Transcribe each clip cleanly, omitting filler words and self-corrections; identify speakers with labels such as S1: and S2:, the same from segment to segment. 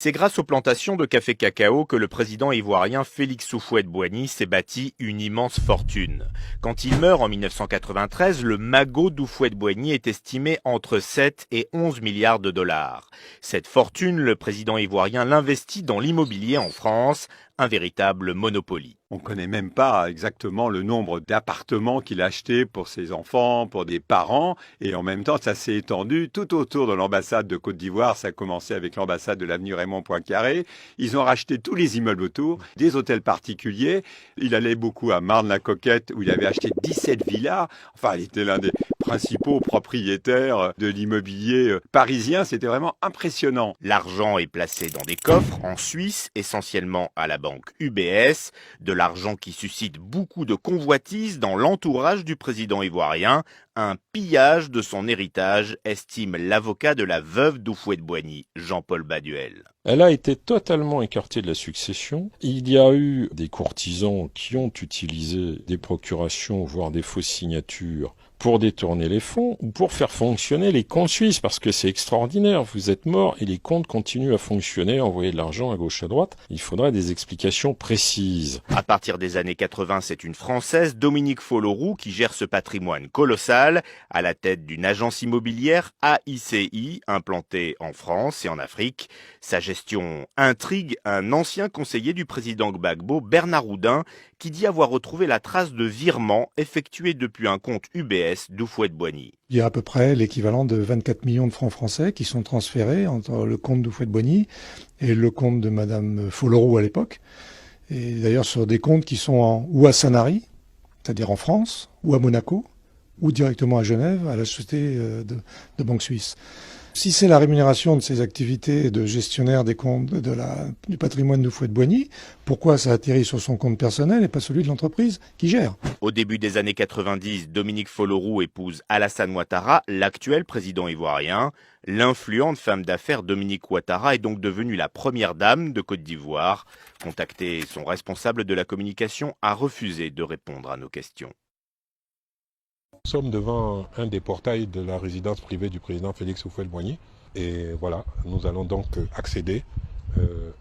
S1: C'est grâce aux plantations de café cacao que le président ivoirien Félix Houphouët-Boigny s'est bâti une immense fortune. Quand il meurt en 1993, le magot d'Houphouët-Boigny est estimé entre 7 et 11 milliards de dollars. Cette fortune, le président ivoirien l'investit dans l'immobilier en France, un véritable monopoly.
S2: On ne connaît même pas exactement le nombre d'appartements qu'il a achetés pour ses enfants, pour des parents. Et en même temps, ça s'est étendu tout autour de l'ambassade de Côte d'Ivoire. Ça a commencé avec l'ambassade de l'avenue Raymond Poincaré. Ils ont racheté tous les immeubles autour, des hôtels particuliers. Il allait beaucoup à Marne-la-Coquette où il avait acheté 17 villas. Enfin, il était l'un des principaux propriétaires de l'immobilier parisien. C'était vraiment impressionnant.
S1: L'argent est placé dans des coffres en Suisse, essentiellement à la banque UBS, de l'argent qui suscite beaucoup de convoitises dans l'entourage du président ivoirien, un pillage de son héritage, estime l'avocat de la veuve d'Houphouët-Boigny, Jean-Paul Baduel.
S3: Elle a été totalement écartée de la succession. Il y a eu des courtisans qui ont utilisé des procurations, voire des fausses signatures, pour détourner les fonds ou pour faire fonctionner les comptes suisses, parce que c'est extraordinaire. Vous êtes mort et les comptes continuent à fonctionner, envoyer de l'argent à gauche à droite. Il faudrait des explications précises.
S1: À partir des années 80, c'est une Française, Dominique Folloroux, qui gère ce patrimoine colossal, à la tête d'une agence immobilière AICI, implantée en France et en Afrique. Sa gestion intrigue un ancien conseiller du président Gbagbo, Bernard Houdin, qui dit avoir retrouvé la trace de virements effectués depuis un compte UBS d'Houphouët-Boigny.
S4: Il y a à peu près l'équivalent de 24 millions de francs français qui sont transférés entre le compte d'Houphouët-Boigny et le compte de Madame Folloroux à l'époque. Et d'ailleurs sur des comptes qui sont ou à Sanary, c'est-à-dire en France, ou à Monaco, ou directement à Genève, à la société de banque suisse. Si c'est la rémunération de ces activités de gestionnaire des comptes du patrimoine d'Houphouët-Boigny, pourquoi ça atterrit sur son compte personnel et pas celui de l'entreprise qui gère?
S1: Au début des années 90, Dominique Folloroux épouse Alassane Ouattara, l'actuel président ivoirien. L'influente femme d'affaires Dominique Ouattara est donc devenue la première dame de Côte d'Ivoire. Contacté, son responsable de la communication a refusé de répondre à nos questions.
S5: Nous sommes devant un des portails de la résidence privée du président Félix Houphouët-Boigny. Et voilà, nous allons donc accéder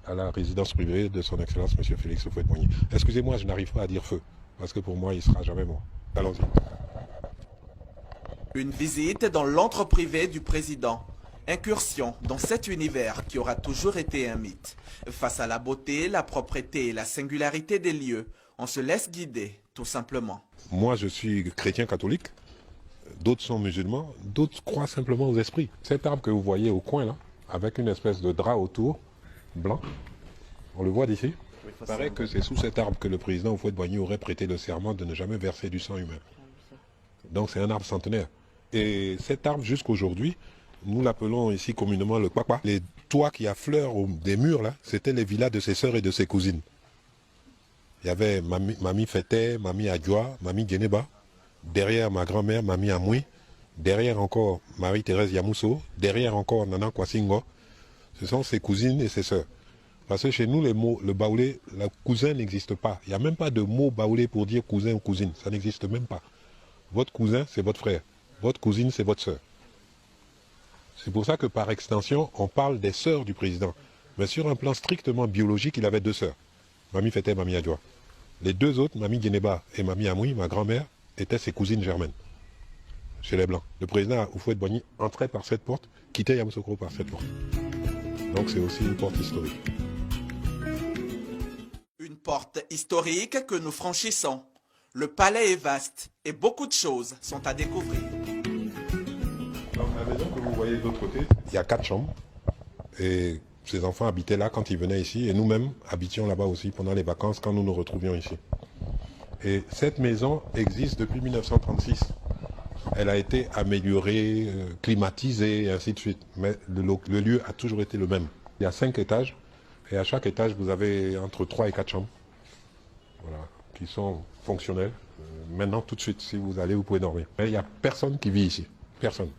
S5: à la résidence privée de son Excellence M. Félix Houphouët-Boigny. Excusez-moi, je n'arrive pas à dire feu, parce que pour moi, il ne sera jamais mort. Allons-y.
S6: Une visite dans l'antre privé du président. Incursion dans cet univers qui aura toujours été un mythe. Face à la beauté, la propreté et la singularité des lieux, on se laisse guider, tout simplement.
S5: Moi, je suis chrétien catholique. D'autres sont musulmans. D'autres croient simplement aux esprits. Cet arbre que vous voyez au coin, là, avec une espèce de drap autour, blanc, on le voit d'ici. Il paraît que c'est sous cet arbre que le président Houphouët-Boigny aurait prêté le serment de ne jamais verser du sang humain. Donc c'est un arbre centenaire. Et cet arbre, jusqu'aujourd'hui, nous l'appelons ici communément le kwakwa. Les toits qui affleurent des murs, là, c'était les villas de ses sœurs et de ses cousines. Il y avait Mamie Fété, Mamie Adjoa, Mamie Djeneba. Derrière ma grand-mère, Mamie Amoui. Derrière encore Marie-Thérèse Yamousso. Derrière encore Nana Kwasingo. Ce sont ses cousines et ses sœurs. Parce que chez nous, les mots, le baoulé, le cousin n'existe pas. Il n'y a même pas de mot baoulé pour dire cousin ou cousine. Ça n'existe même pas. Votre cousin, c'est votre frère. Votre cousine, c'est votre sœur. C'est pour ça que par extension, on parle des sœurs du président. Mais sur un plan strictement biologique, il avait deux sœurs. Mamie Fété, Mamie Adjoa. Les deux autres, Mamie Djeneba et Mamie Amoui, ma grand-mère, étaient ses cousines germaines, chez les Blancs. Le président Houphouët-Boigny entrait par cette porte, quittait Yamoussoukro par cette porte. Donc c'est aussi une porte historique.
S6: Une porte historique que nous franchissons. Le palais est vaste et beaucoup de choses sont à découvrir.
S5: Dans la maison que vous voyez de l'autre côté, il y a 4 chambres. Et ses enfants habitaient là quand ils venaient ici. Et nous-mêmes habitions là-bas aussi pendant les vacances quand nous nous retrouvions ici. Et cette maison existe depuis 1936. Elle a été améliorée, climatisée, et ainsi de suite. Mais le lieu a toujours été le même. Il y a 5 étages. Et à chaque étage, vous avez entre 3 et 4 chambres. Voilà, qui sont fonctionnelles. Maintenant, tout de suite, si vous allez, vous pouvez dormir. Mais il n'y a personne qui vit ici. Personne.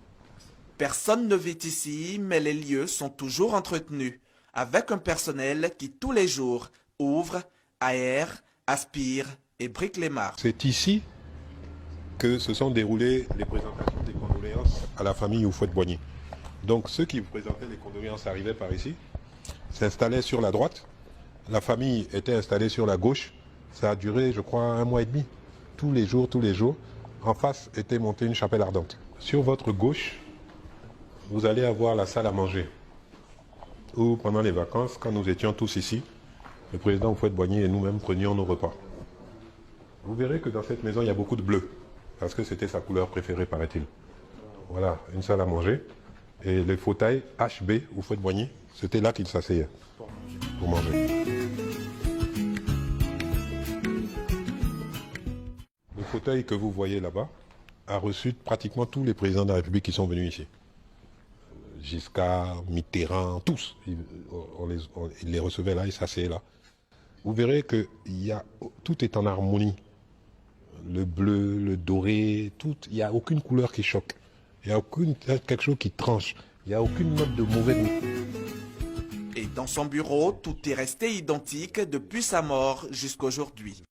S6: Personne ne vit ici, mais les lieux sont toujours entretenus, avec un personnel qui tous les jours ouvre, aère, aspire et brique les marches.
S5: C'est ici que se sont déroulées les présentations des condoléances à la famille Houphouët-Boigny. Donc ceux qui présentaient les condoléances arrivaient par ici. s'installait sur la droite, la famille était installée sur la gauche. Ça a duré, je crois, 1 mois et demi. Tous les jours, en face était montée une chapelle ardente. Sur votre gauche, vous allez avoir la salle à manger, où pendant les vacances, quand nous étions tous ici, le président Houphouët-Boigny et nous-mêmes prenions nos repas. Vous verrez que dans cette maison, il y a beaucoup de bleu, parce que c'était sa couleur préférée, paraît-il. Voilà, une salle à manger. Et les fauteuils HB, Houphouët-Boigny, c'était là qu'il s'asseyait pour manger. Le fauteuil que vous voyez là-bas a reçu pratiquement tous les présidents de la République qui sont venus ici. Giscard, Mitterrand, tous. Il les recevait là, ils s'asseyaient là. Vous verrez que tout est en harmonie. Le bleu, le doré, tout. Il n'y a aucune couleur qui choque. Il n'y a quelque chose qui tranche. Il n'y a aucune note de mauvais goût.
S6: Et dans son bureau, tout est resté identique depuis sa mort jusqu'aujourd'hui.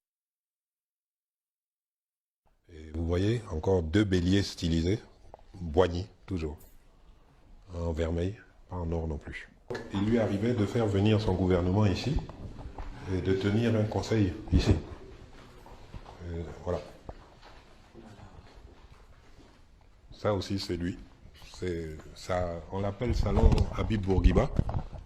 S5: Et vous voyez, encore 2 béliers stylisés. Boigny, toujours. En vermeil, pas en or non plus. Il lui arrivait de faire venir son gouvernement ici et de tenir un conseil ici. Et voilà. Ça aussi, c'est lui. On l'appelle salon Habib Bourguiba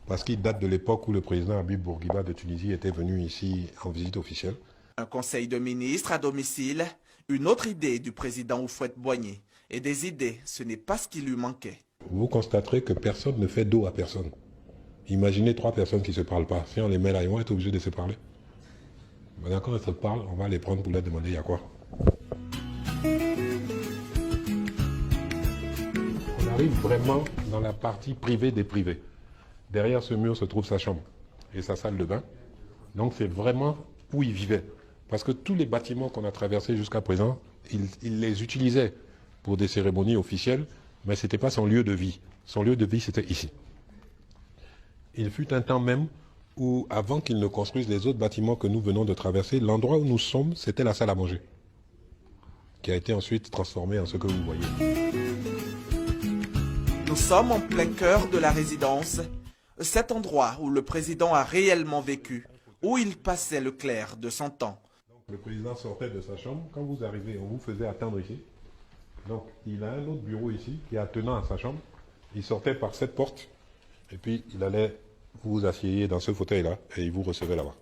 S5: parce qu'il date de l'époque où le président Habib Bourguiba de Tunisie était venu ici en visite officielle.
S6: Un conseil de ministres à domicile, une autre idée du président Houphouët-Boigny. Et des idées, ce n'est pas ce qui lui manquait.
S5: Vous constaterez que personne ne fait dos à personne. Imaginez 3 personnes qui ne se parlent pas. Si on les met là, ils vont être obligés de se parler. Maintenant, quand ils se parlent, on va les prendre pour leur demander il y a quoi. On arrive vraiment dans la partie privée des privés. Derrière ce mur se trouve sa chambre et sa salle de bain. Donc c'est vraiment où il vivait. Parce que tous les bâtiments qu'on a traversés jusqu'à présent, il les utilisait pour des cérémonies officielles, mais ce n'était pas son lieu de vie. Son lieu de vie, c'était ici. Il fut un temps même où, avant qu'ils ne construisent les autres bâtiments que nous venons de traverser, l'endroit où nous sommes, c'était la salle à manger, qui a été ensuite transformée en ce que vous voyez.
S6: Nous sommes en plein cœur de la résidence, cet endroit où le président a réellement vécu, où il passait le clair de son temps.
S5: Le président sortait de sa chambre. Quand vous arrivez, on vous faisait attendre ici. Donc, il a un autre bureau ici qui est attenant à sa chambre. Il sortait par cette porte et puis il allait vous asseyez dans ce fauteuil-là et il vous recevait là-bas.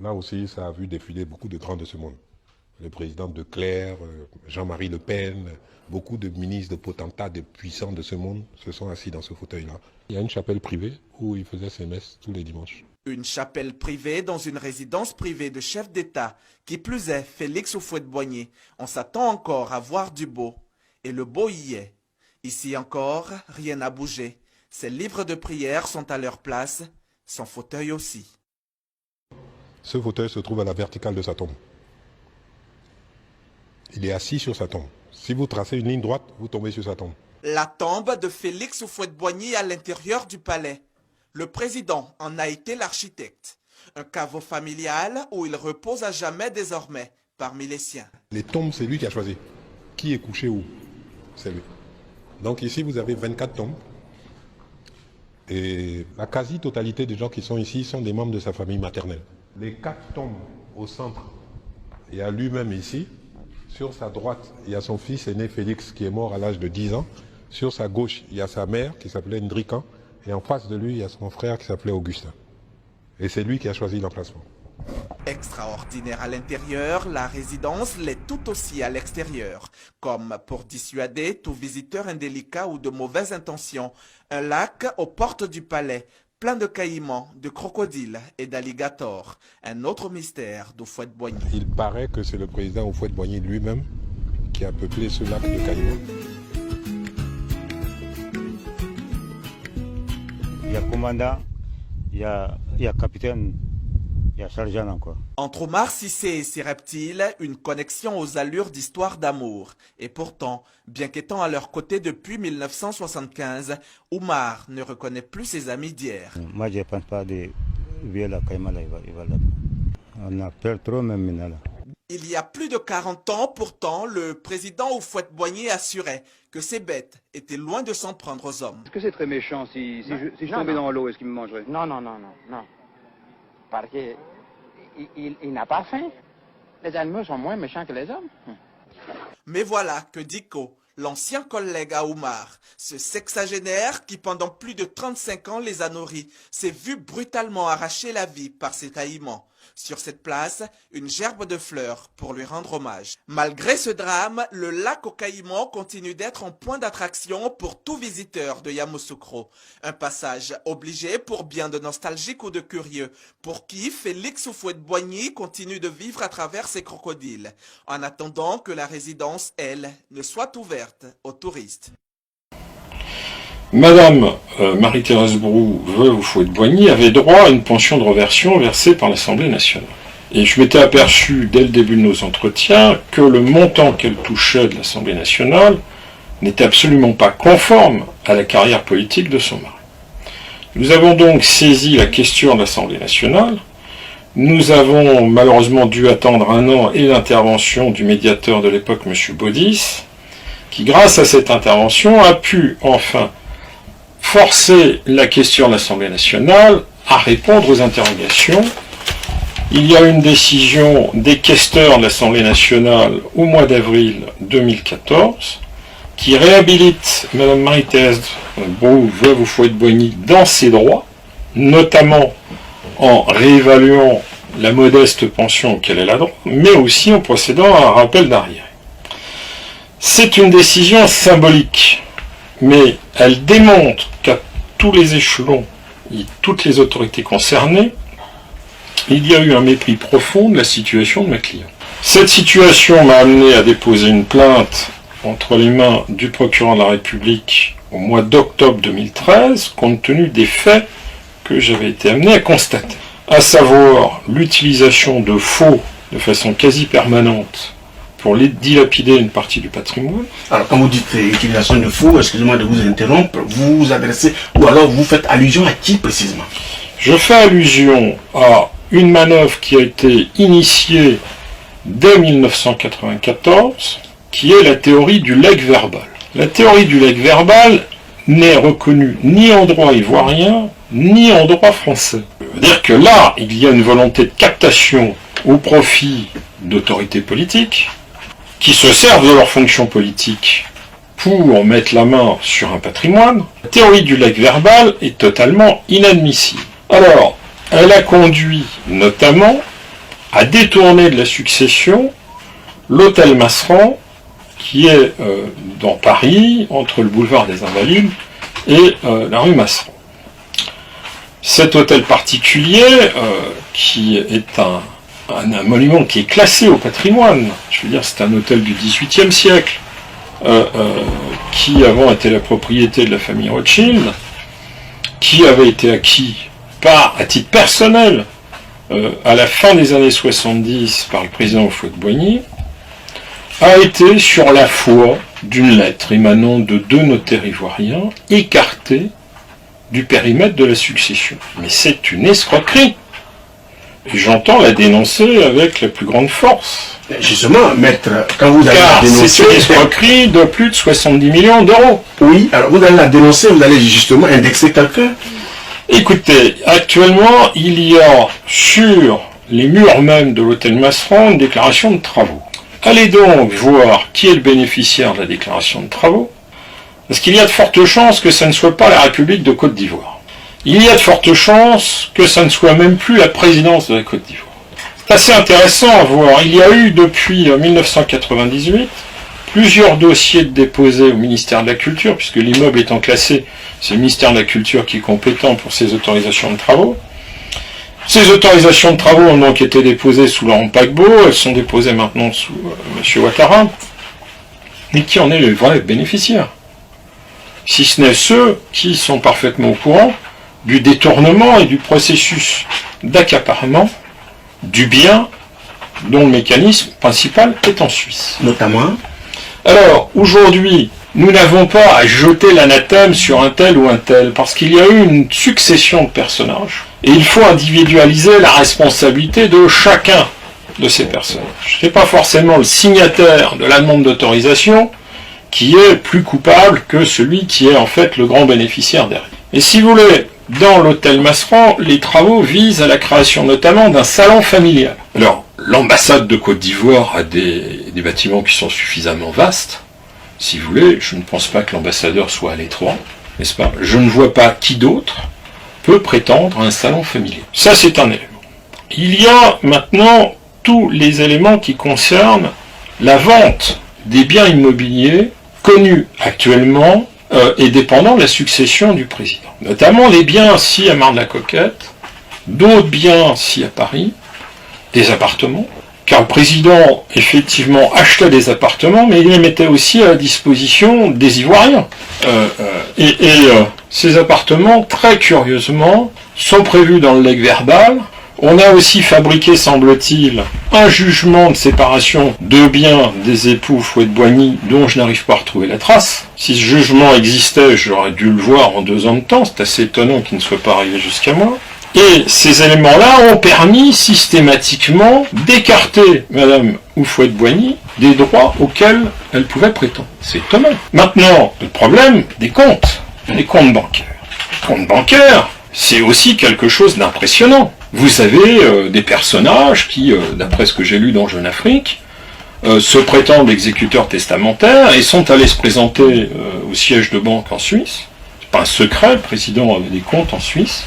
S5: Là aussi, ça a vu défiler beaucoup de grands de ce monde. Le président de Clerc, Jean-Marie Le Pen, beaucoup de ministres, de potentats, de puissants de ce monde se sont assis dans ce fauteuil-là. Il y a une chapelle privée où il faisait ses messes tous les dimanches.
S6: Une chapelle privée dans une résidence privée de chef d'État. Qui plus est, Félix Houphouët-Boigny. On s'attend encore à voir du beau. Et le beau y est. Ici encore, rien n'a bougé. Ses livres de prière sont à leur place, son fauteuil aussi.
S5: Ce fauteuil se trouve à la verticale de sa tombe. Il est assis sur sa tombe. Si vous tracez une ligne droite, vous tombez sur sa tombe.
S6: La tombe de Félix Houphouët-Boigny à l'intérieur du palais. Le président en a été l'architecte. Un caveau familial où il repose à jamais désormais parmi les siens.
S5: Les tombes, c'est lui qui a choisi. Qui est couché où? C'est lui. Donc ici, vous avez 24 tombes. Et la quasi-totalité des gens qui sont ici sont des membres de sa famille maternelle. Les 4 tombes au centre, il y a lui-même ici. Sur sa droite, il y a son fils aîné Félix qui est mort à l'âge de 10 ans. Sur sa gauche, il y a sa mère qui s'appelait Ndrikan. Et en face de lui, il y a son frère qui s'appelait Augustin. Et c'est lui qui a choisi l'emplacement.
S6: Extraordinaire à l'intérieur, la résidence l'est tout aussi à l'extérieur. Comme pour dissuader tout visiteur indélicat ou de mauvaises intentions, un lac aux portes du palais, plein de caïmans, de crocodiles et d'alligators. Un autre mystère d'Houphouët-Boigny.
S5: Il paraît que c'est le président Houphouët-Boigny lui-même qui a peuplé ce lac de caïmans.
S7: Il y a commandant, il y a capitaine, il y a sergent encore.
S6: Entre Omar Cissé et ses reptiles, une connexion aux allures d'histoire d'amour. Et pourtant, bien qu'étant à leur côté depuis 1975, Omar ne reconnaît plus ses amis d'hier.
S7: Moi, je ne pense pas de vivre la Caïma là, il va là. On a peur trop même maintenant là.
S6: Il y a plus de 40 ans, pourtant, le président Houphouët-Boigny assurait que ces bêtes étaient loin de s'en prendre aux hommes.
S8: Est-ce que c'est très méchant si je tombais dans l'eau, est-ce qu'il me mangerait?
S9: Non. Parce qu'il n'a pas faim. Les animaux sont moins méchants que les hommes.
S6: Mais voilà que Diko, l'ancien collègue à Oumar, ce sexagénaire qui pendant plus de 35 ans les a nourris, s'est vu brutalement arracher la vie par ses caïmans. Sur cette place, une gerbe de fleurs pour lui rendre hommage. Malgré ce drame, le lac aux Caïmans continue d'être un point d'attraction pour tout visiteur de Yamoussoukro. Un passage obligé pour bien de nostalgiques ou de curieux, pour qui Félix Houphouët-Boigny continue de vivre à travers ses crocodiles, en attendant que la résidence, elle, ne soit ouverte aux touristes.
S3: Madame Marie-Thérèse Brou, veuve Houphouët-Boigny, avait droit à une pension de reversion versée par l'Assemblée nationale. Et je m'étais aperçu, dès le début de nos entretiens, que le montant qu'elle touchait de l'Assemblée nationale n'était absolument pas conforme à la carrière politique de son mari. Nous avons donc saisi la question de l'Assemblée nationale. Nous avons malheureusement dû attendre 1 an et l'intervention du médiateur de l'époque, M. Baudis, qui, grâce à cette intervention, a pu enfin forcer la question de l'Assemblée nationale à répondre aux interrogations. Il y a une décision des questeurs de l'Assemblée nationale au mois d'avril 2014 qui réhabilite Mme Marie-Thérèse Brou, veuve Houphouët-Boigny, dans ses droits, notamment en réévaluant la modeste pension auquel elle a droit, mais aussi en procédant à un rappel d'arriéré. C'est une décision symbolique, mais elle démontre qu'à tous les échelons et toutes les autorités concernées, il y a eu un mépris profond de la situation de ma cliente. Cette situation m'a amené à déposer une plainte entre les mains du procureur de la République au mois d'octobre 2013, compte tenu des faits que j'avais été amené à constater, à savoir l'utilisation de faux de façon quasi permanente pour dilapider une partie du patrimoine.
S10: Alors, quand vous dites utilisation de faux, excusez-moi de vous interrompre, vous vous adressez, ou alors vous faites allusion à qui précisément?
S3: Je fais allusion à une manœuvre qui a été initiée dès 1994, qui est la théorie du legs verbal. La théorie du legs verbal n'est reconnue ni en droit ivoirien, ni en droit français. Ça veut dire que là, il y a une volonté de captation au profit d'autorités politiques, qui se servent de leur fonction politique pour mettre la main sur un patrimoine. La théorie du legs verbal est totalement inadmissible. Alors, elle a conduit notamment à détourner de la succession l'hôtel Masseran, qui est dans Paris, entre le boulevard des Invalides et la rue Masseran. Cet hôtel particulier, qui est un monument qui est classé au patrimoine, je veux dire c'est un hôtel du XVIIIe siècle, qui avant était la propriété de la famille Rothschild, qui avait été acquis à titre personnel à la fin des années 70 par le président Houphouët-Boigny, a été sur la foi d'une lettre émanant de 2 notaires ivoiriens écartés du périmètre de la succession. Mais c'est une escroquerie. Et j'entends la dénoncer avec la plus grande force.
S10: Justement, maître, quand vous allez
S3: la
S10: dénoncer...
S3: c'est une escroquerie de plus de 70 millions d'euros.
S10: Oui, alors vous allez la dénoncer, vous allez justement indexer quelqu'un.
S3: Écoutez, actuellement, il y a sur les murs même de l'hôtel Masseran une déclaration de travaux. Allez donc voir qui est le bénéficiaire de la déclaration de travaux, parce qu'il y a de fortes chances que ça ne soit pas la République de Côte d'Ivoire. Il y a de fortes chances que ça ne soit même plus la présidence de la Côte d'Ivoire. C'est assez intéressant à voir. Il y a eu depuis 1998 plusieurs dossiers déposés au ministère de la Culture, puisque l'immeuble étant classé, c'est le ministère de la Culture qui est compétent pour ces autorisations de travaux. Ces autorisations de travaux ont donc été déposées sous Laurent Gbagbo, elles sont déposées maintenant sous M. Ouattara. Mais qui en est le vrai bénéficiaire? Si ce n'est ceux qui sont parfaitement au courant du détournement et du processus d'accaparement du bien dont le mécanisme principal est en Suisse.
S10: Notamment.
S3: Alors, aujourd'hui, nous n'avons pas à jeter l'anathème sur un tel ou un tel, parce qu'il y a eu une succession de personnages, et il faut individualiser la responsabilité de chacun de ces personnages. Ce n'est pas forcément le signataire de la demande d'autorisation qui est plus coupable que celui qui est en fait le grand bénéficiaire derrière. Et si vous voulez, dans l'hôtel Masseran, les travaux visent à la création notamment d'un salon familial. Alors, l'ambassade de Côte d'Ivoire a des bâtiments qui sont suffisamment vastes. Si vous voulez, je ne pense pas que l'ambassadeur soit à l'étroit, n'est-ce pas? Je ne vois pas qui d'autre peut prétendre à un salon familial. Ça, c'est un élément. Il y a maintenant tous les éléments qui concernent la vente des biens immobiliers connus actuellement et dépendant de la succession du président. Notamment les biens assis à Marne-la-Coquette, d'autres biens assis à Paris, des appartements, car le président, effectivement, achetait des appartements, mais il les mettait aussi à la disposition des Ivoiriens. Ces appartements, très curieusement, sont prévus dans le legs verbal. On a aussi fabriqué, semble-t-il, un jugement de séparation de biens des époux Fouet-de-Boigny, dont je n'arrive pas à retrouver la trace. Si ce jugement existait, j'aurais dû le voir en 2 ans de temps. C'est assez étonnant qu'il ne soit pas arrivé jusqu'à moi. Et ces éléments-là ont permis systématiquement d'écarter Madame Houphouët-Boigny des droits auxquels elle pouvait prétendre. C'est étonnant. Maintenant, le problème des comptes, les comptes bancaires. Les comptes bancaires, c'est aussi quelque chose d'impressionnant. Vous avez des personnages qui, d'après ce que j'ai lu dans Jeune Afrique, se prétendent exécuteurs testamentaires et sont allés se présenter au siège de banque en Suisse. C'est pas un secret, le président avait des comptes en Suisse.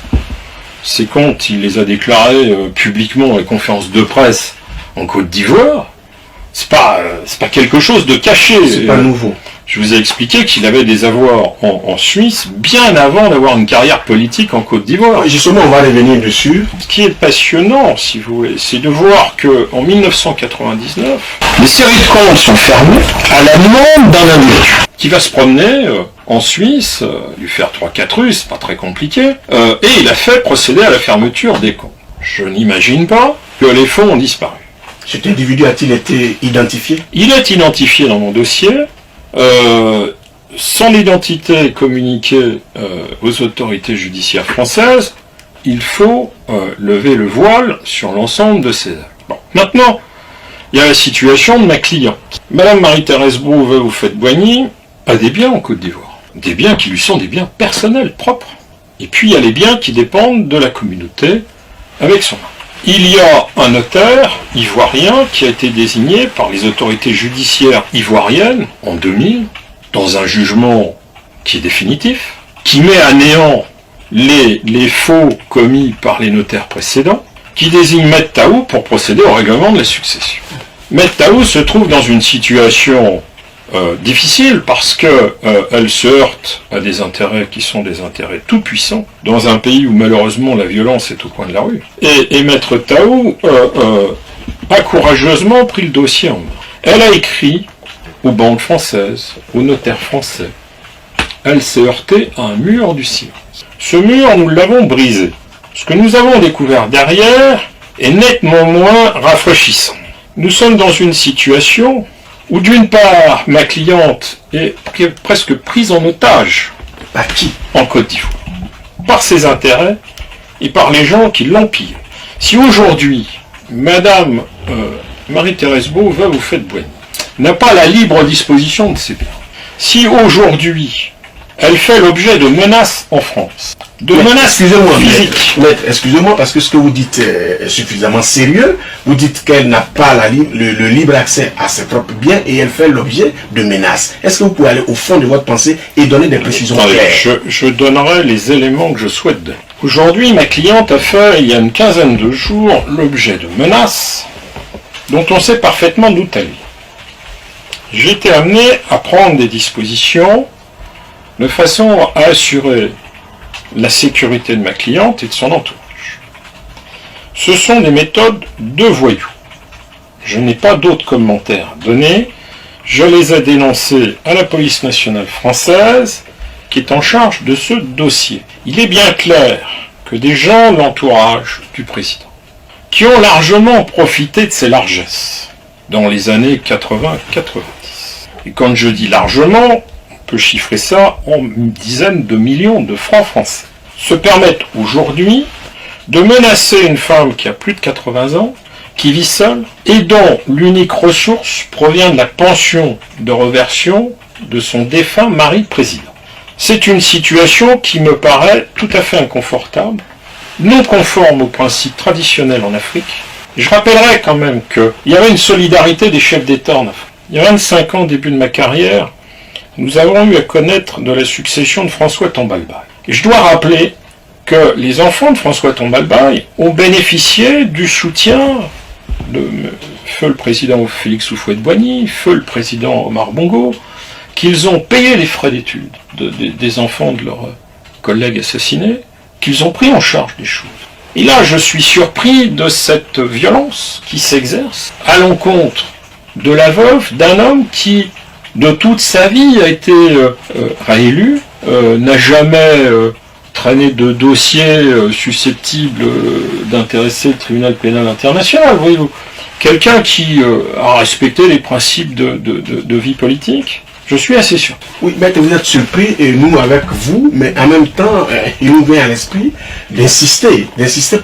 S3: Ces comptes, il les a déclarés publiquement à la conférence de presse en Côte d'Ivoire. C'est pas quelque chose de caché.
S10: C'est pas nouveau.
S3: Je vous ai expliqué qu'il avait des avoirs en Suisse bien avant d'avoir une carrière politique en Côte d'Ivoire.
S10: Justement, on va revenir dessus.
S3: Ce qui est passionnant, si vous voulez, c'est de voir que en 1999, les séries de comptes sont fermées à la demande d'un individu qui va se promener en Suisse, lui faire 3-4 rues, c'est pas très compliqué, et il a fait procéder à la fermeture des comptes. Je n'imagine pas que les fonds ont disparu.
S10: Cet individu a-t-il été identifié?
S3: Il est identifié dans mon dossier. Son identité communiquée aux autorités judiciaires françaises, il faut lever le voile sur l'ensemble de ces actes. Bon. Maintenant, il y a la situation de ma cliente. Madame Marie-Thérèse Brou, veuve Houphouët-Boigny, a des biens en Côte d'Ivoire. Des biens qui lui sont des biens personnels, propres. Et puis il y a les biens qui dépendent de la communauté avec son mari. Il y a un notaire ivoirien qui a été désigné par les autorités judiciaires ivoiriennes en 2000, dans un jugement qui est définitif, qui met à néant les faux commis par les notaires précédents, qui désigne Maître Taou pour procéder au règlement de la succession. Maître Taou se trouve dans une situation difficile parce que elle se heurte à des intérêts qui sont des intérêts tout puissants dans un pays où malheureusement la violence est au coin de la rue. Et Maître Taou a courageusement pris le dossier en main. Elle a écrit aux banques françaises, aux notaires français. Elle s'est heurtée à un mur du silence. Ce mur, nous l'avons brisé. Ce que nous avons découvert derrière est nettement moins rafraîchissant. Nous sommes dans une situation où d'une part, ma cliente est presque prise en otage.
S10: Par qui?
S3: En Côte d'Ivoire. Par ses intérêts et par les gens qui l'ont pillé. Si aujourd'hui, Madame Marie-Thérèse Brou, veuve Houphouët-Boigny, n'a pas la libre disposition de ses biens, si aujourd'hui, elle fait l'objet de menaces en France, de menaces physiques.
S10: Maître, excusez-moi, parce que ce que vous dites est suffisamment sérieux. Vous dites qu'elle n'a pas le libre accès à ses propres biens et elle fait l'objet de menaces. Est-ce que vous pouvez aller au fond de votre pensée et donner des précisions claires?
S3: Je donnerai les éléments que je souhaite donner. Aujourd'hui, ma cliente a fait, il y a une quinzaine de jours, l'objet de menaces dont on sait parfaitement d'où elles viennent. J'ai été amené à prendre des dispositions de façon à assurer la sécurité de ma cliente et de son entourage. Ce sont des méthodes de voyous. Je n'ai pas d'autres commentaires à donner. Je les ai dénoncés à la police nationale française qui est en charge de ce dossier. Il est bien clair que des gens de l'entourage du président, qui ont largement profité de ses largesses dans les années 80-90, et quand je dis largement, on peut chiffrer ça en dizaines de millions de francs français, se permettent aujourd'hui de menacer une femme qui a plus de 80 ans qui vit seul et dont l'unique ressource provient de la pension de réversion de son défunt mari président. C'est une situation qui me paraît tout à fait inconfortable, non conforme aux principes traditionnels en Afrique. Je rappellerai quand même qu'il y avait une solidarité des chefs d'État en Afrique. Il y a 25 ans, au début de ma carrière, nous avons eu à connaître de la succession de François Tombalbaye. Et je dois rappeler que les enfants de François Tombalbaye ont bénéficié du soutien de feu le président Félix Houphouët-Boigny, feu le président Omar Bongo, qu'ils ont payé les frais d'études des enfants de leurs collègues assassinés, qu'ils ont pris en charge des choses. Et là, je suis surpris de cette violence qui s'exerce à l'encontre de la veuve d'un homme qui, de toute sa vie, a été réélu, n'a jamais traîné de dossiers susceptibles d'intéresser le tribunal pénal international, voyez-vous. Quelqu'un qui a respecté les principes de vie politique. Je suis assez sûr.
S10: Oui, maître, vous êtes surpris, et nous avec vous, mais en même temps, il nous vient à l'esprit d'insister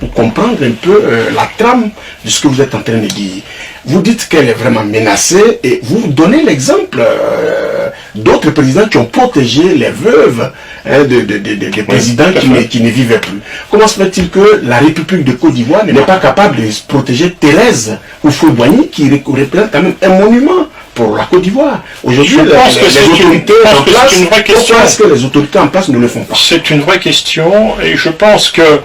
S10: pour comprendre un peu la trame de ce que vous êtes en train de dire. Vous dites qu'elle est vraiment menacée, et vous donnez l'exemple d'autres présidents qui ont protégé les veuves des présidents qui ne vivaient plus. Comment se fait-il que la République de Côte d'Ivoire n'est pas capable de protéger Thérèse Houphouët-Boigny, qui représente quand même un monument pour la Côte d'Ivoire? Aujourd'hui, les autorités en place, pourquoi est-ce que les autorités en place ne le font pas?
S3: C'est une vraie question, et je pense que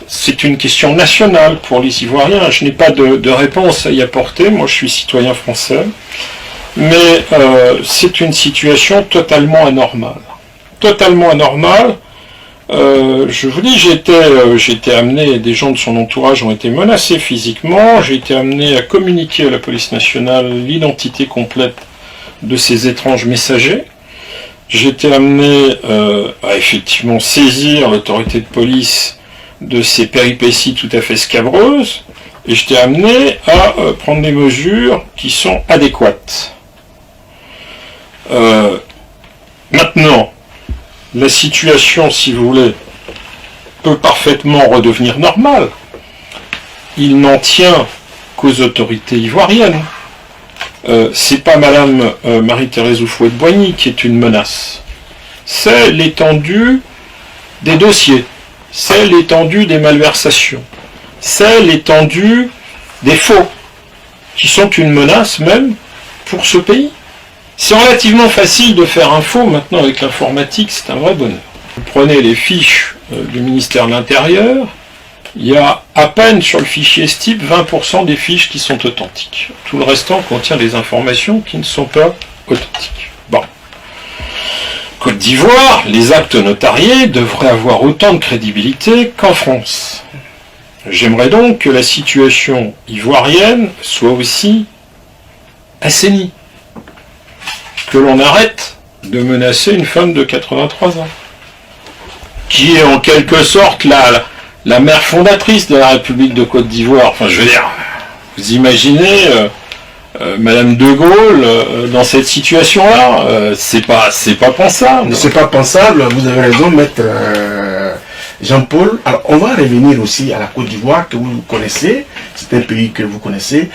S3: c'est une question nationale pour les Ivoiriens. Je n'ai pas de réponse à y apporter. Moi, je suis citoyen français. Mais c'est une situation totalement anormale. Totalement anormale. Je vous dis, j'ai été amené, des gens de son entourage ont été menacés physiquement, j'ai été amené à communiquer à la police nationale l'identité complète de ces étranges messagers. J'ai été amené à effectivement saisir l'autorité de police de ces péripéties tout à fait scabreuses, et j'étais amené à prendre des mesures qui sont adéquates. Maintenant, la situation, si vous voulez, peut parfaitement redevenir normale. Il n'en tient qu'aux autorités ivoiriennes. C'est pas Madame Marie-Thérèse Houphouët-Boigny qui est une menace. C'est l'étendue des dossiers. C'est l'étendue des malversations. C'est l'étendue des faux, qui sont une menace même pour ce pays. C'est relativement facile de faire un faux maintenant avec l'informatique, c'est un vrai bonheur. Vous prenez les fiches du ministère de l'Intérieur, il y a à peine sur le fichier STIP 20% des fiches qui sont authentiques. Tout le restant contient des informations qui ne sont pas authentiques. Bon. Côte d'Ivoire, les actes notariés devraient avoir autant de crédibilité qu'en France. J'aimerais donc que la situation ivoirienne soit aussi assainie. Que l'on arrête de menacer une femme de 83 ans, qui est en quelque sorte la mère fondatrice de la République de Côte d'Ivoire. Enfin, je veux dire, vous imaginez Madame de Gaulle dans cette situation-là, c'est pas pensable.
S10: C'est pas pensable, vous avez raison, maître Jean-Paul. Alors, on va revenir aussi à la Côte d'Ivoire, que vous connaissez. C'est un pays que vous connaissez.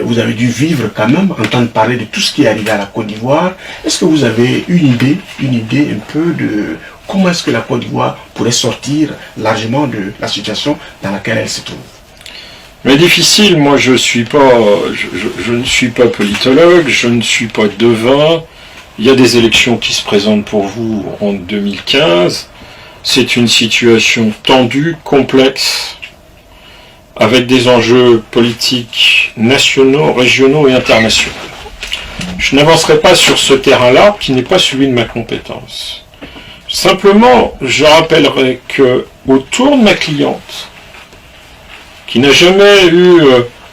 S10: Vous avez dû vivre quand même, entendre parler de tout ce qui est arrivé à la Côte d'Ivoire. Est-ce que vous avez une idée un peu de comment est-ce que la Côte d'Ivoire pourrait sortir largement de la situation dans laquelle elle se trouve?
S3: Mais difficile, moi je ne suis pas politologue, je ne suis pas devin. Il y a des élections qui se présentent pour vous en 2015. C'est une situation tendue, complexe, avec des enjeux politiques nationaux, régionaux et internationaux. Je n'avancerai pas sur ce terrain-là, qui n'est pas celui de ma compétence. Simplement, je rappellerai que autour de ma cliente, qui n'a jamais eu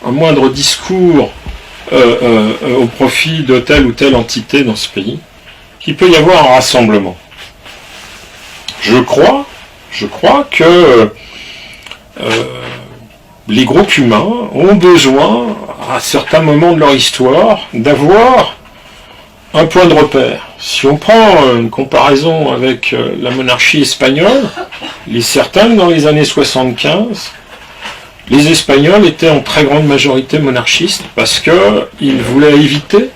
S3: un moindre discours au profit de telle ou telle entité dans ce pays, qu'il peut y avoir un rassemblement. Je crois que les groupes humains ont besoin, à certains moments de leur histoire, d'avoir un point de repère. Si on prend une comparaison avec la monarchie espagnole, il est certain que dans les années 75, Les Espagnols étaient en très grande majorité monarchistes parce qu'ils voulaient éviter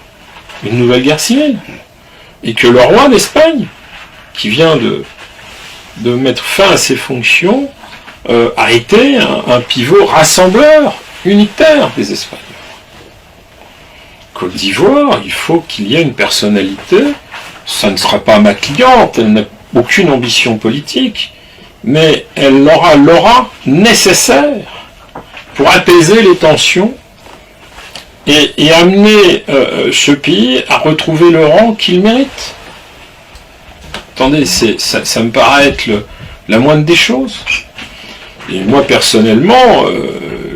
S3: une nouvelle guerre civile. Et que le roi d'Espagne, qui vient de mettre fin à ses fonctions, a été un pivot rassembleur, unitaire des Espagnols. Côte d'Ivoire, il faut qu'il y ait une personnalité, ça ne sera pas ma cliente, elle n'a aucune ambition politique, mais elle aura l'aura nécessaire pour apaiser les tensions et amener ce pays à retrouver le rang qu'il mérite. Attendez, ça me paraît être la moindre des choses. Et moi, personnellement,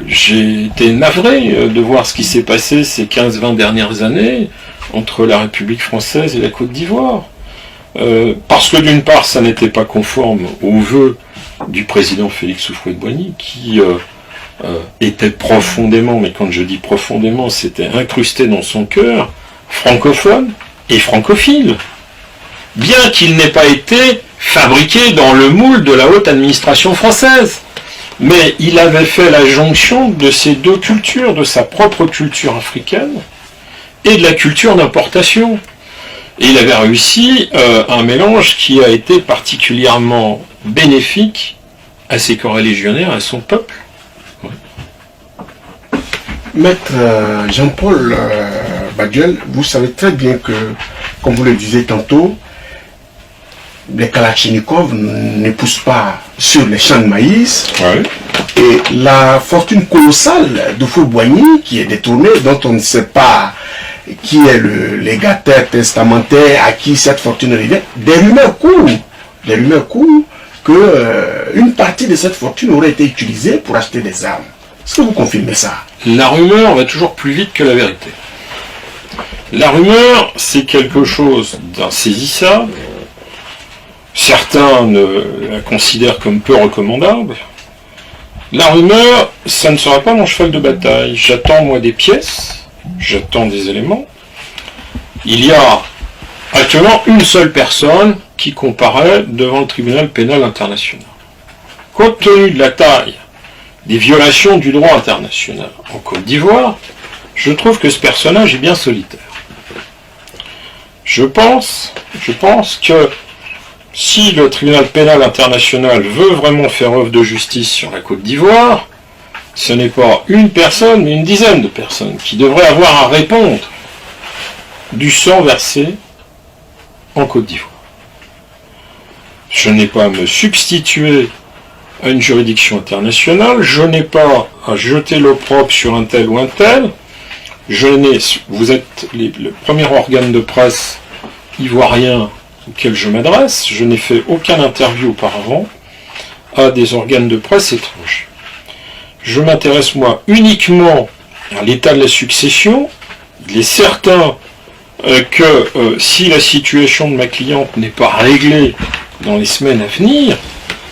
S3: j'ai été navré de voir ce qui s'est passé ces 15-20 dernières années entre la République française et la Côte d'Ivoire. Parce que d'une part, ça n'était pas conforme aux vœux du président Félix Houphouët-Boigny, qui était profondément, mais quand je dis profondément, c'était incrusté dans son cœur, francophone et francophile. Bien qu'il n'ait pas été fabriqué dans le moule de la haute administration française. Mais il avait fait la jonction de ces deux cultures, de sa propre culture africaine et de la culture d'importation. Et il avait réussi un mélange qui a été particulièrement bénéfique à ses coreligionnaires, à son peuple. Ouais.
S10: Maître Jean-Paul Baduel, vous savez très bien que, comme vous le disiez tantôt, les Kalachnikov ne poussent pas sur les champs de maïs.
S3: Ouais.
S10: Et la fortune colossale de Houphouët-Boigny, qui est détournée, dont on ne sait pas qui est le légataire testamentaire à qui cette fortune revient, des rumeurs courent que une partie de cette fortune aurait été utilisée pour acheter des armes. Est-ce que vous confirmez ça? La
S3: rumeur va toujours plus vite que la vérité. La rumeur, c'est quelque chose d'insaisissable. Certains la considèrent comme peu recommandable. La rumeur, ça ne sera pas mon cheval de bataille. J'attends, moi, des pièces, j'attends des éléments. Il y a actuellement une seule personne qui comparaît devant le tribunal pénal international. Compte tenu de la taille des violations du droit international en Côte d'Ivoire, je trouve que ce personnage est bien solitaire. Je pense que si le tribunal pénal international veut vraiment faire œuvre de justice sur la Côte d'Ivoire, ce n'est pas une personne, mais une dizaine de personnes qui devraient avoir à répondre du sang versé en Côte d'Ivoire. Je n'ai pas à me substituer à une juridiction internationale, je n'ai pas à jeter l'opprobre sur un tel ou un tel, vous êtes le premier organe de presse ivoirien auquel je m'adresse, je n'ai fait aucune interview auparavant à des organes de presse étrangers. Je m'intéresse moi uniquement à l'état de la succession. Il est certain que si la situation de ma cliente n'est pas réglée dans les semaines à venir,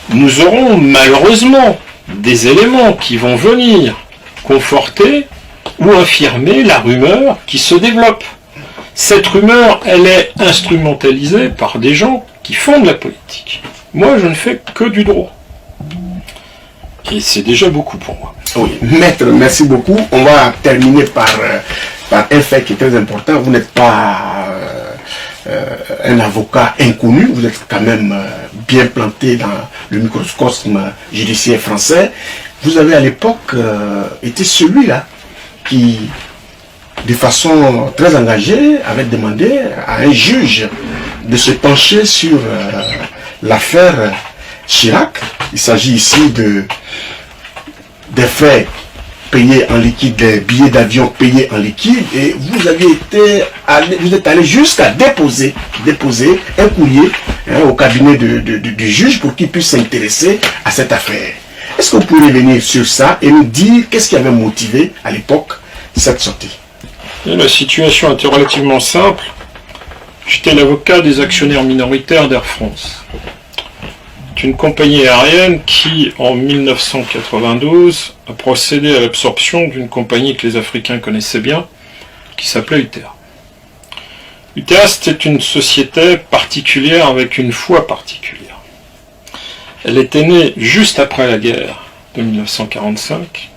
S3: nous aurons malheureusement des éléments qui vont venir conforter ou infirmer la rumeur qui se développe. Cette rumeur, elle est instrumentalisée par des gens qui font de la politique. Moi, je ne fais que du droit. Et c'est déjà beaucoup pour moi.
S10: Oui, maître, merci beaucoup. On va terminer par un fait qui est très important. Vous n'êtes pas un avocat inconnu, vous êtes quand même bien planté dans le microcosme judiciaire français. Vous avez à l'époque été celui-là qui, de façon très engagée, avait demandé à un juge de se pencher sur l'affaire Chirac. Il s'agit ici des frais payés en liquide, des billets d'avion payés en liquide, et vous êtes allé jusqu'à déposer un courrier au cabinet du juge pour qu'il puisse s'intéresser à cette affaire. Est-ce que vous pouvez revenir sur ça et nous dire qu'est-ce qui avait motivé à l'époque cette sortie?
S3: La situation était relativement simple. J'étais l'avocat des actionnaires minoritaires d'Air France. C'est une compagnie aérienne qui, en 1992, a procédé à l'absorption d'une compagnie que les Africains connaissaient bien, qui s'appelait UTA. UTA, c'était une société particulière avec une foi particulière. Elle était née juste après la guerre de 1945,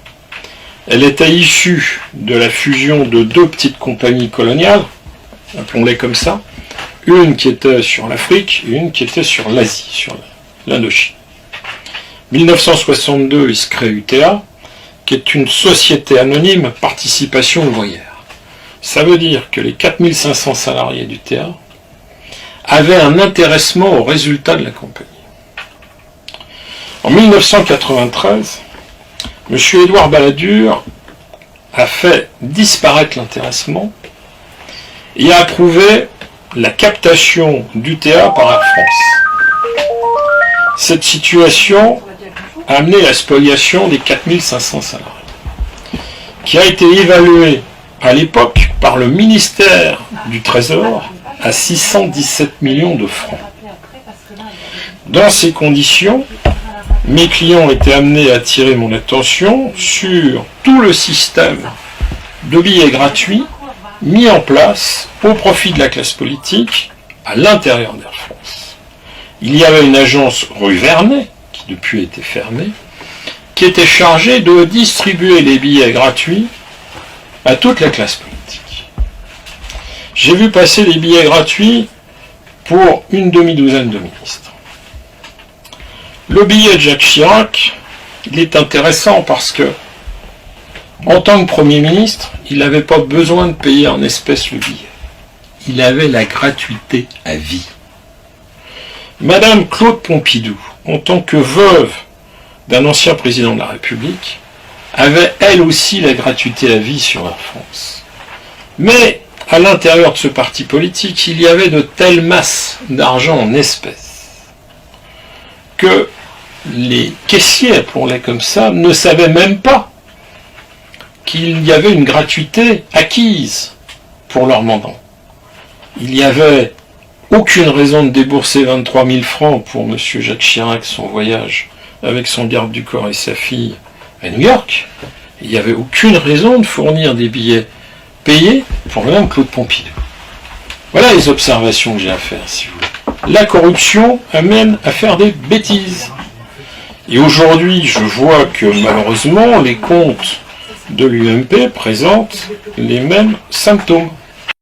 S3: Elle était issue de la fusion de deux petites compagnies coloniales, appelons-les comme ça, une qui était sur l'Afrique et une qui était sur l'Asie, sur l'Indochine. 1962, il se crée UTA, qui est une société anonyme participation ouvrière. Ça veut dire que les 4500 salariés d'UTA avaient un intéressement au résultat de la compagnie. En 1993, M. Édouard Balladur a fait disparaître l'intéressement et a approuvé la captation d'UTA par Air France. Cette situation a amené la spoliation des 4500 salariés, qui a été évaluée à l'époque par le ministère du Trésor à 617 millions de francs. Dans ces conditions, mes clients étaient amenés à attirer mon attention sur tout le système de billets gratuits mis en place au profit de la classe politique à l'intérieur d'Air France. Il y avait une agence rue Vernet, qui depuis était fermée, qui était chargée de distribuer les billets gratuits à toute la classe politique. J'ai vu passer les billets gratuits pour une demi-douzaine de ministres. Le billet de Jacques Chirac, il est intéressant parce que, en tant que Premier ministre, il n'avait pas besoin de payer en espèces le billet. Il avait la gratuité à vie. Madame Claude Pompidou, en tant que veuve d'un ancien président de la République, avait elle aussi la gratuité à vie sur Air France. Mais, à l'intérieur de ce parti politique, il y avait de telles masses d'argent en espèces que les caissiers, appelons-les comme ça, ne savaient même pas qu'il y avait une gratuité acquise pour leur mandant. Il n'y avait aucune raison de débourser 23 000 francs pour M. Jacques Chirac, son voyage avec son garde du corps et sa fille à New York. Il n'y avait aucune raison de fournir des billets payés pour Mme Claude Pompidou. Voilà les observations que j'ai à faire, si vous voulez. La corruption amène à faire des bêtises. Et aujourd'hui, je vois que malheureusement, les comptes de l'UMP présentent les mêmes symptômes.